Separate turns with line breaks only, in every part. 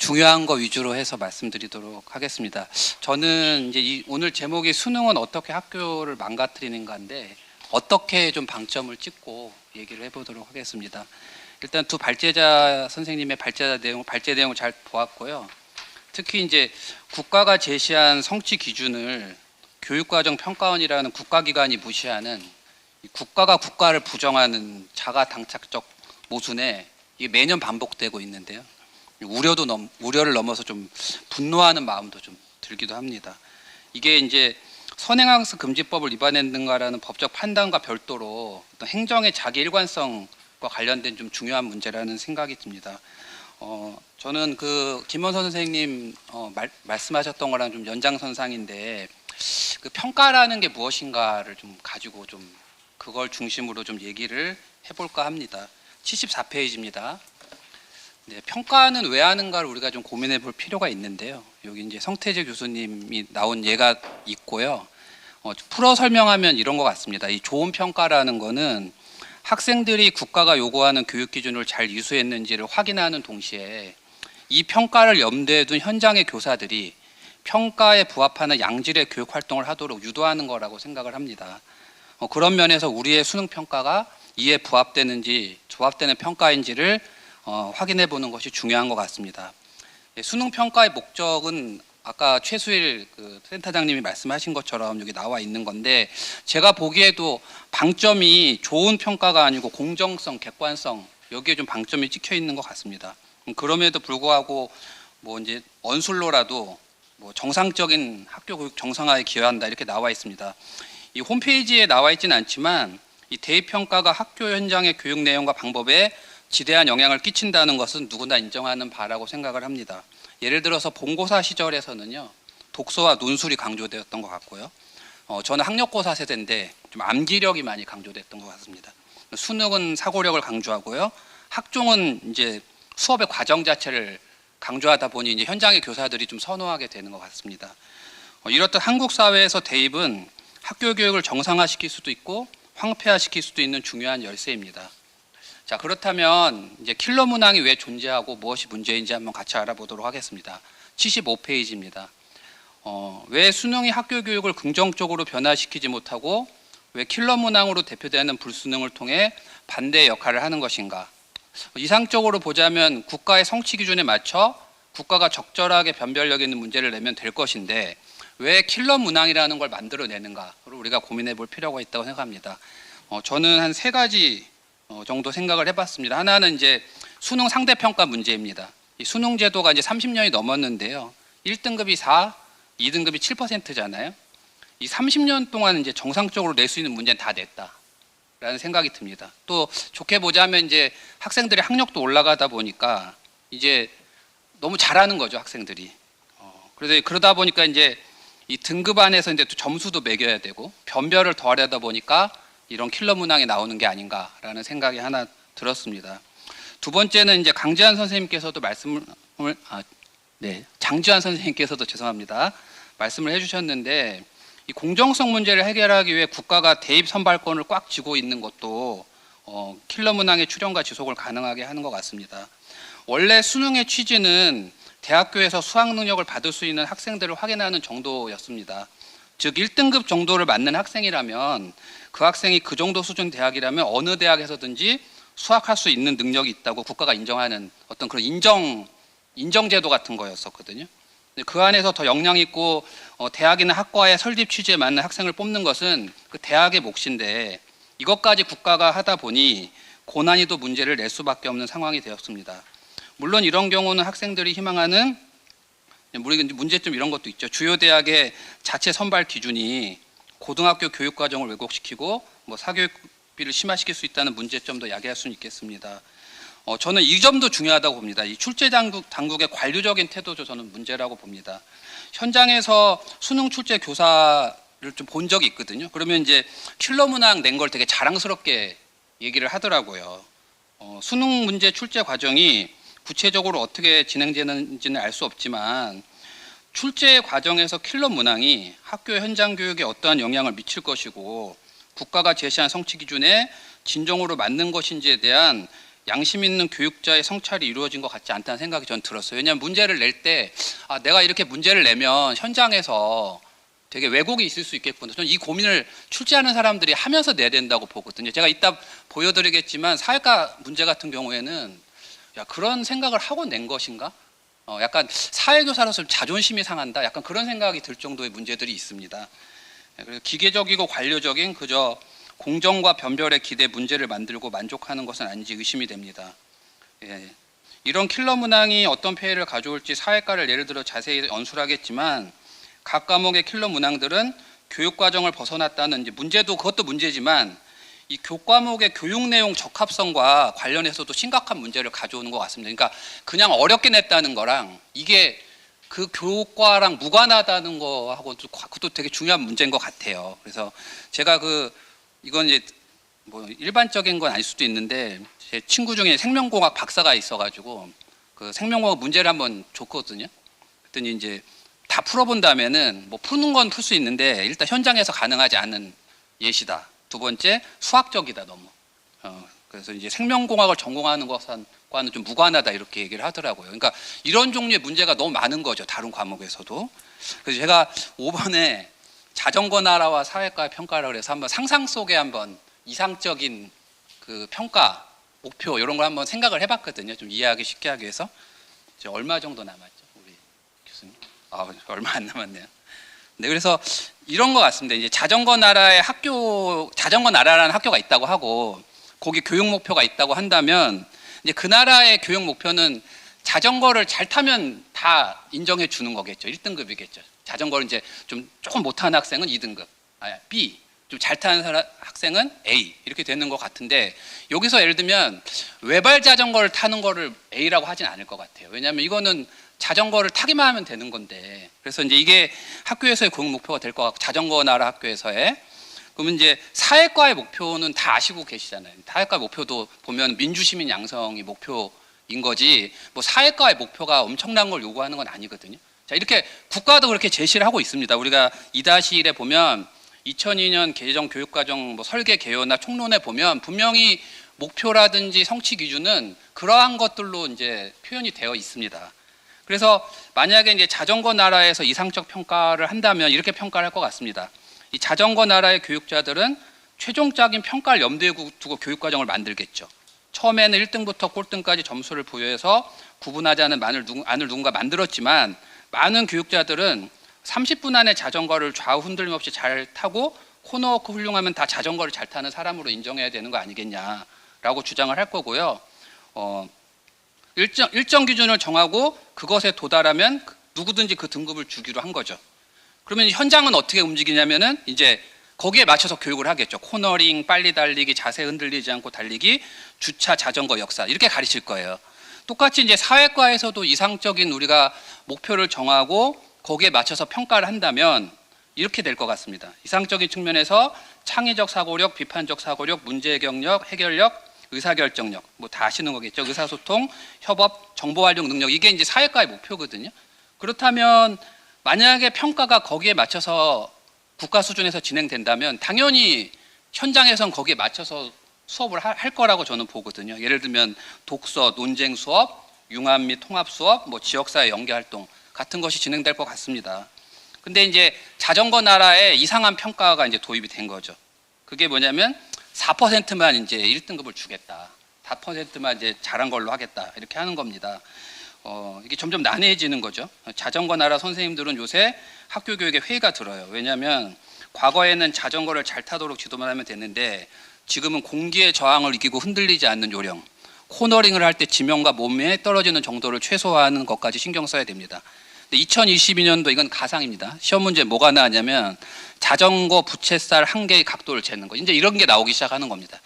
중요한 거 위주로 해서 말씀드리도록 하겠습니다. 저는 이제 오늘 제목이 수능은 어떻게 학교를 망가뜨리는가인데 어떻게 좀 방점을 찍고 얘기를 해보도록 하겠습니다. 일단 두 발제자 선생님의 발제 내용을 잘 보았고요. 특히 이제 국가가 제시한 성취 기준을 교육과정 평가원이라는 국가기관이 무시하는 국가가 국가를 부정하는 자가 당착적 모순에 이게 매년 반복되고 있는데요. 우려를 넘어서 좀 분노하는 마음도 좀 들기도 합니다. 이게 이제 선행학습 금지법을 위반했는가라는 법적 판단과 별도로 어떤 행정의 자기 일관성과 관련된 좀 중요한 문제라는 생각이 듭니다. 저는 그 김원선 선생님 말씀하셨던 거랑 좀 연장선상인데 그 평가라는 게 무엇인가를 좀 가지고 좀 그걸 중심으로 좀 얘기를 해볼까 합니다. 74페이지입니다. 네, 평가는 왜 하는가를 우리가 좀 고민해 볼 필요가 있는데요. 여기 이제 성태재 교수님이 나온 예가 있고요. 풀어 설명하면 이런 것 같습니다. 이 좋은 평가라는 거는 학생들이 국가가 요구하는 교육 기준을 잘 이수했는지를 확인하는 동시에 이 평가를 염두에 둔 현장의 교사들이 평가에 부합하는 양질의 교육 활동을 하도록 유도하는 거라고 생각을 합니다. 그런 면에서 우리의 수능 평가가 이에 부합되는 평가인지를 확인해 보는 것이 중요한 것 같습니다. 수능 평가의 목적은 아까 최수일 그 센터장님이 말씀하신 것처럼 여기 나와 있는 건데 제가 보기에도 방점이 좋은 평가가 아니고 공정성, 객관성 여기에 좀 방점이 찍혀 있는 것 같습니다. 그럼에도 불구하고 뭐 이제 언술로라도 뭐 정상적인 학교 교육 정상화에 기여한다 이렇게 나와 있습니다. 이 홈페이지에 나와 있지는 않지만 이 대입 평가가 학교 현장의 교육 내용과 방법에 지대한 영향을 끼친다는 것은 누구나 인정하는 바라고 생각을 합니다. 예를 들어서 본고사 시절에서는요, 독서와 논술이 강조되었던 것 같고요. 저는 학력고사 세대인데 좀 암기력이 많이 강조됐던 것 같습니다. 수능은 사고력을 강조하고요. 학종은 이제 수업의 과정 자체를 강조하다 보니 이제 현장의 교사들이 좀 선호하게 되는 것 같습니다. 이렇듯 한국 사회에서 대입은 학교 교육을 정상화시킬 수도 있고 황폐화시킬 수도 있는 중요한 열쇠입니다. 자, 그렇다면 이제 킬러 문항이 왜 존재하고 무엇이 문제인지 한번 같이 알아보도록 하겠습니다. 75페이지입니다. 왜 수능이 학교 교육을 긍정적으로 변화시키지 못하고 왜 킬러 문항으로 대표되는 불수능을 통해 반대의 역할을 하는 것인가? 이상적으로 보자면 국가의 성취 기준에 맞춰 국가가 적절하게 변별력 있는 문제를 내면 될 것인데 왜 킬러 문항이라는 걸 만들어내는가를 우리가 고민해 볼 필요가 있다고 생각합니다. 저는 한 세 가지 정도 생각을 해봤습니다. 하나는 이제 수능 상대평가 문제입니다. 이 수능 제도가 이제 30년이 넘었는데요. 1등급이 4, 2등급이 7%잖아요. 이 30년 동안 이제 정상적으로 낼 수 있는 문제는 다 냈다라는 생각이 듭니다. 또 좋게 보자면 이제 학생들의 학력도 올라가다 보니까 이제 너무 잘하는 거죠, 학생들이. 그러다 보니까 이제 이 등급 안에서 이제 또 점수도 매겨야 되고 변별을 더 하려다 보니까 이런 킬러 문항이 나오는 게 아닌가라는 생각이 하나 들었습니다. 두 번째는 이제 장지환 선생님께서도 죄송합니다. 말씀을 해주셨는데 이 공정성 문제를 해결하기 위해 국가가 대입 선발권을 꽉 쥐고 있는 것도 킬러 문항의 출현과 지속을 가능하게 하는 것 같습니다. 원래 수능의 취지는 대학교에서 수학 능력을 받을 수 있는 학생들을 확인하는 정도였습니다. 즉 1등급 정도를 맞는 학생이라면 그 학생이 그 정도 수준 대학이라면 어느 대학에서든지 수학할 수 있는 능력이 있다고 국가가 인정하는 어떤 그런 인정제도 같은 거였었거든요. 그 안에서 더 역량 있고 대학이나 학과의 설립 취지에 맞는 학생을 뽑는 것은 그 대학의 몫인데 이것까지 국가가 하다 보니 고난이도 문제를 낼 수밖에 없는 상황이 되었습니다. 물론 이런 경우는 학생들이 희망하는 문제점 이런 것도 있죠. 주요 대학의 자체 선발 기준이 고등학교 교육 과정을 왜곡시키고 뭐 사교육비를 심화시킬 수 있다는 문제점도 야기할 수는 있겠습니다. 저는 이 점도 중요하다고 봅니다. 이 출제 당국의 관료적인 태도도 저는 문제라고 봅니다. 현장에서 수능 출제 교사를 좀 본 적이 있거든요. 그러면 이제 킬러 문항 낸 걸 되게 자랑스럽게 얘기를 하더라고요. 수능 문제 출제 과정이 구체적으로 어떻게 진행되는지는 알 수 없지만 출제 과정에서 킬러 문항이 학교 현장 교육에 어떠한 영향을 미칠 것이고 국가가 제시한 성취 기준에 진정으로 맞는 것인지에 대한 양심 있는 교육자의 성찰이 이루어진 것 같지 않다는 생각이 전 들었어요. 왜냐하면 문제를 낼 때 내가 이렇게 문제를 내면 현장에서 되게 왜곡이 있을 수 있겠구나. 저는 이 고민을 출제하는 사람들이 하면서 내야 된다고 보거든요. 제가 이따 보여드리겠지만 사회과 문제 같은 경우에는 그런 생각을 하고 낸 것인가? 약간 사회교사로서 자존심이 상한다. 약간 그런 생각이 들 정도의 문제들이 있습니다. 그래서 기계적이고 관료적인 그저 공정과 변별의 기대 문제를 만들고 만족하는 것은 아닌지 의심이 됩니다. 예. 이런 킬러 문항이 어떤 폐해를 가져올지 사회과를 예를 들어 자세히 연출하겠지만 각 과목의 킬러 문항들은 교육 과정을 벗어났다는 이제 문제도 그것도 문제지만 이 교과목의 교육 내용 적합성과 관련해서도 심각한 문제를 가져오는 것 같습니다. 그러니까 그냥 어렵게 냈다는 거랑 이게 그 교과랑 무관하다는 거하고 그것도 되게 중요한 문제인 것 같아요. 그래서 제가 이건 이제 뭐 일반적인 건 아닐 수도 있는데 제 친구 중에 생명공학 박사가 있어가지고 그 생명공학 문제를 한번 줬거든요. 그랬더니 이제 다 풀어본다면은 뭐 푸는 건 풀 수 있는데 일단 현장에서 가능하지 않은 예시다. 두 번째 수학적이다 너무. 그래서 이제 생명공학을 전공하는 것과는 좀 무관하다 이렇게 얘기를 하더라고요. 그러니까 이런 종류의 문제가 너무 많은 거죠. 다른 과목에서도. 그래서 제가 5번에 자전거 나라와 사회과의 평가라고 해서 한번 상상 속에 한번 이상적인 그 평가 목표 이런 걸 한번 생각을 해봤거든요. 좀 이해하기 쉽게 하기 위해서. 이제 얼마 정도 남았죠, 우리 교수님? 얼마 안 남았네요. 네, 그래서 이런 것 같습니다. 이제 자전거 나라라는 학교가 있다고 하고 거기 교육 목표가 있다고 한다면 이제 그 나라의 교육 목표는 자전거를 잘 타면 다 인정해 주는 거겠죠. 1등급이겠죠. 자전거를 이제 조금 못하는 학생은 2등급, B, 좀 잘 타는 학생은 A 이렇게 되는 것 같은데 여기서 예를 들면 외발 자전거를 타는 거를 A라고 하진 않을 것 같아요. 왜냐하면 이거는 자전거를 타기만 하면 되는 건데 그래서 이제 이게 학교에서의 교육 목표가 될 것 같고 자전거 나라 학교에서의 그러면 이제 사회과의 목표는 다 아시고 계시잖아요. 사회과 목표도 보면 민주시민 양성이 목표인 거지 뭐 사회과의 목표가 엄청난 걸 요구하는 건 아니거든요. 자, 이렇게 국가도 그렇게 제시를 하고 있습니다. 우리가 2-1에 보면 2002년 개정 교육과정 뭐 설계 개요나 총론에 보면 분명히 목표라든지 성취 기준은 그러한 것들로 이제 표현이 되어 있습니다. 그래서 만약에 이제 자전거 나라에서 이상적 평가를 한다면 이렇게 평가를 할 것 같습니다. 이 자전거 나라의 교육자들은 최종적인 평가를 염두에 두고 교육과정을 만들겠죠. 처음에는 1등부터 꼴등까지 점수를 부여해서 구분하지 않은 안을 누군가 만들었지만 많은 교육자들은 30분 안에 자전거를 좌우 흔들림 없이 잘 타고 코너워크 훌륭하면 다 자전거를 잘 타는 사람으로 인정해야 되는 거 아니겠냐라고 주장을 할 거고요. 일정 기준을 정하고 그것에 도달하면 누구든지 그 등급을 주기로 한 거죠. 그러면 현장은 어떻게 움직이냐면은 이제 거기에 맞춰서 교육을 하겠죠. 코너링, 빨리 달리기, 자세 흔들리지 않고 달리기, 주차, 자전거 역사 이렇게 가르칠 거예요. 똑같이 이제 사회과에서도 이상적인 우리가 목표를 정하고 거기에 맞춰서 평가를 한다면 이렇게 될 것 같습니다. 이상적인 측면에서 창의적 사고력, 비판적 사고력, 문제 경력, 해결력, 의사결정력, 뭐 다 아시는 거겠죠. 의사소통, 협업, 정보활용 능력 이게 이제 사회과의 목표거든요. 그렇다면 만약에 평가가 거기에 맞춰서 국가 수준에서 진행된다면 당연히 현장에선 거기에 맞춰서 수업을 할 거라고 저는 보거든요. 예를 들면 독서, 논쟁 수업, 융합 및 통합 수업, 뭐 지역사회 연계 활동 같은 것이 진행될 것 같습니다. 근데 이제 자전거 나라에 이상한 평가가 이제 도입이 된 거죠. 그게 뭐냐면 4%만 이제 1등급을 주겠다. 4%만 이제 잘한 걸로 하겠다. 이렇게 하는 겁니다. 이게 점점 난해해지는 거죠. 자전거 나라 선생님들은 요새 학교 교육에 회의가 들어요. 왜냐하면 과거에는 자전거를 잘 타도록 지도만 하면 됐는데 지금은 공기의 저항을 이기고 흔들리지 않는 요령, 코너링을 할 때 지면과 몸에 떨어지는 정도를 최소화하는 것까지 신경 써야 됩니다. 근데 2022년도 이건 가상입니다. 시험 문제 뭐가 나왔냐면 자전거 부채살 한 개의 각도를 재는 거. 이제 이런 게 나오기 시작하는 겁니다.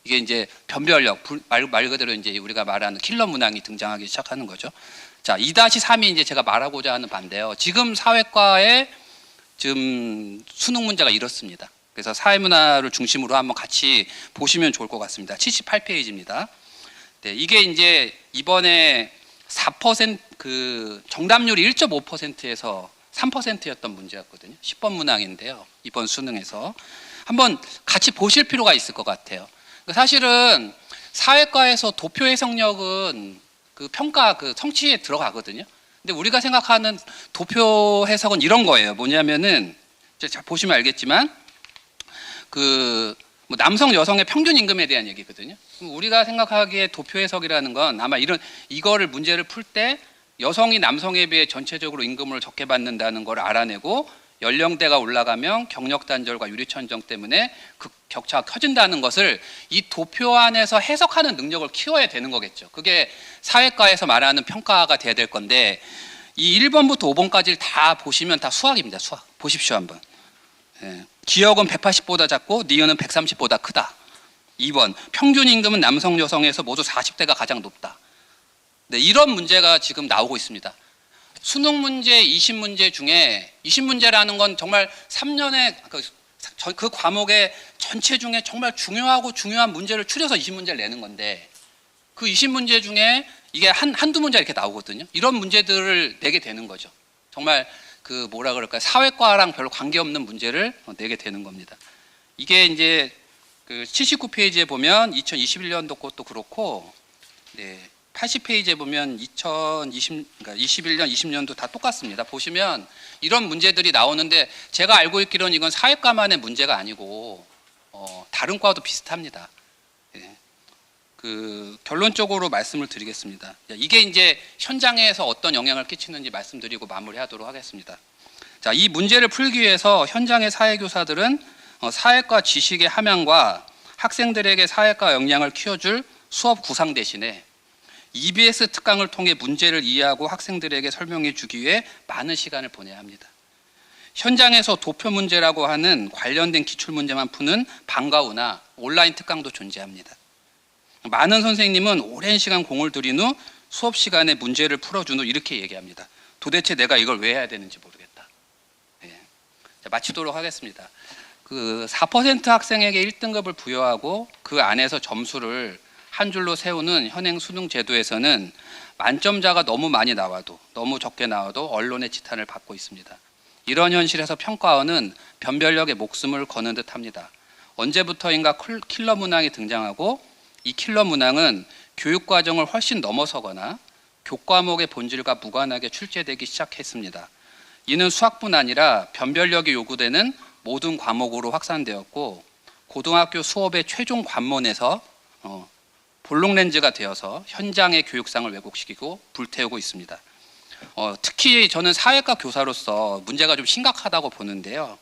이게 이제 변별력, 말 그대로 이제 우리가 말하는 킬러 문항이 등장하기 시작하는 거죠. 자, 2-3이 이제 제가 말하고자 하는 반대요. 지금 사회과에 지금 수능 문제가 이렇습니다. 그래서 사회문화를 중심으로 한번 같이 보시면 좋을 것 같습니다. 78페이지입니다. 네, 이게 이제 이번에 4% 그 정답률이 1.5%에서 3%였던 문제였거든요. 10번 문항인데요. 이번 수능에서 한번 같이 보실 필요가 있을 것 같아요. 사실은 사회과에서 도표 해석력은 그 평가 그 성취에 들어가거든요. 근데 우리가 생각하는 도표 해석은 이런 거예요. 뭐냐면은 자 보시면 알겠지만 그 뭐 남성 여성의 평균 임금에 대한 얘기거든요. 그럼 우리가 생각하기에 도표 해석이라는 건 아마 이거를 문제를 풀 때 여성이 남성에 비해 전체적으로 임금을 적게 받는다는 걸 알아내고 연령대가 올라가면 경력 단절과 유리천정 때문에 그 격차가 커진다는 것을 이 도표 안에서 해석하는 능력을 키워야 되는 거겠죠. 그게 사회과에서 말하는 평가가 돼야 될 건데 이 1번부터 5번까지를 다 보시면 다 수학입니다. 수학. 보십시오 한번. 예. 기역은 180보다 작고 니은은 130보다 크다. 2번 평균 임금은 남성 여성에서 모두 40대가 가장 높다. 네, 이런 문제가 지금 나오고 있습니다. 수능 문제 20문제 중에 20문제라는 건 정말 3년에 그 과목의 전체 중에 정말 중요한 문제를 추려서 20문제를 내는 건데 그 20문제 중에 이게 한두 문제 이렇게 나오거든요. 이런 문제들을 내게 되는 거죠. 정말 그 뭐라 그럴까요? 사회과랑 별로 관계없는 문제를 내게 되는 겁니다. 이게 이제 그 79페이지에 보면 2021년도 것도 그렇고 네, 80페이지에 보면 2021년, 20년도 다 똑같습니다. 보시면 이런 문제들이 나오는데 제가 알고 있기로는 이건 사회과만의 문제가 아니고 다른 과도 비슷합니다. 예. 그 결론적으로 말씀을 드리겠습니다. 이게 이제 현장에서 어떤 영향을 끼치는지 말씀드리고 마무리하도록 하겠습니다. 자, 이 문제를 풀기 위해서 현장의 사회교사들은 사회과 지식의 함양과 학생들에게 사회과 역량을 키워줄 수업 구상 대신에 EBS 특강을 통해 문제를 이해하고 학생들에게 설명해 주기 위해 많은 시간을 보내야 합니다. 현장에서 도표 문제라고 하는 관련된 기출문제만 푸는 방과 후나 온라인 특강도 존재합니다. 많은 선생님은 오랜 시간 공을 들인 후 수업 시간에 문제를 풀어준 후 이렇게 얘기합니다. 도대체 내가 이걸 왜 해야 되는지 모르겠다. 네. 자, 마치도록 하겠습니다. 그 4% 학생에게 1등급을 부여하고 그 안에서 점수를 한 줄로 세우는 현행 수능 제도에서는 만점자가 너무 많이 나와도 너무 적게 나와도 언론의 지탄을 받고 있습니다. 이런 현실에서 평가원은 변별력에 목숨을 거는 듯합니다. 언제부터인가 킬러 문항이 등장하고 이 킬러 문항은 교육 과정을 훨씬 넘어서거나 교과목의 본질과 무관하게 출제되기 시작했습니다. 이는 수학뿐 아니라 변별력이 요구되는 모든 과목으로 확산되었고 고등학교 수업의 최종 관문에서 볼록렌즈가 되어서 현장의 교육상을 왜곡시키고 불태우고 있습니다. 특히 저는 사회과 교사로서 문제가 좀 심각하다고 보는데요.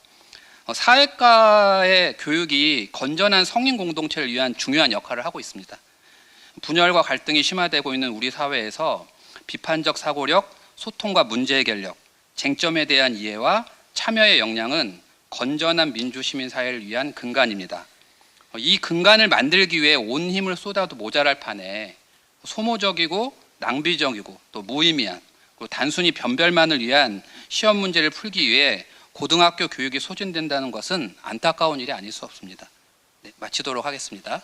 사회과의 교육이 건전한 성인 공동체를 위한 중요한 역할을 하고 있습니다. 분열과 갈등이 심화되고 있는 우리 사회에서 비판적 사고력, 소통과 문제 해결력, 쟁점에 대한 이해와 참여의 역량은 건전한 민주시민사회를 위한 근간입니다. 이 근간을 만들기 위해 온 힘을 쏟아도 모자랄 판에 소모적이고 낭비적이고 또 무의미한 그리고 단순히 변별만을 위한 시험 문제를 풀기 위해 고등학교 교육이 소진된다는 것은 안타까운 일이 아닐 수 없습니다. 네, 마치도록 하겠습니다.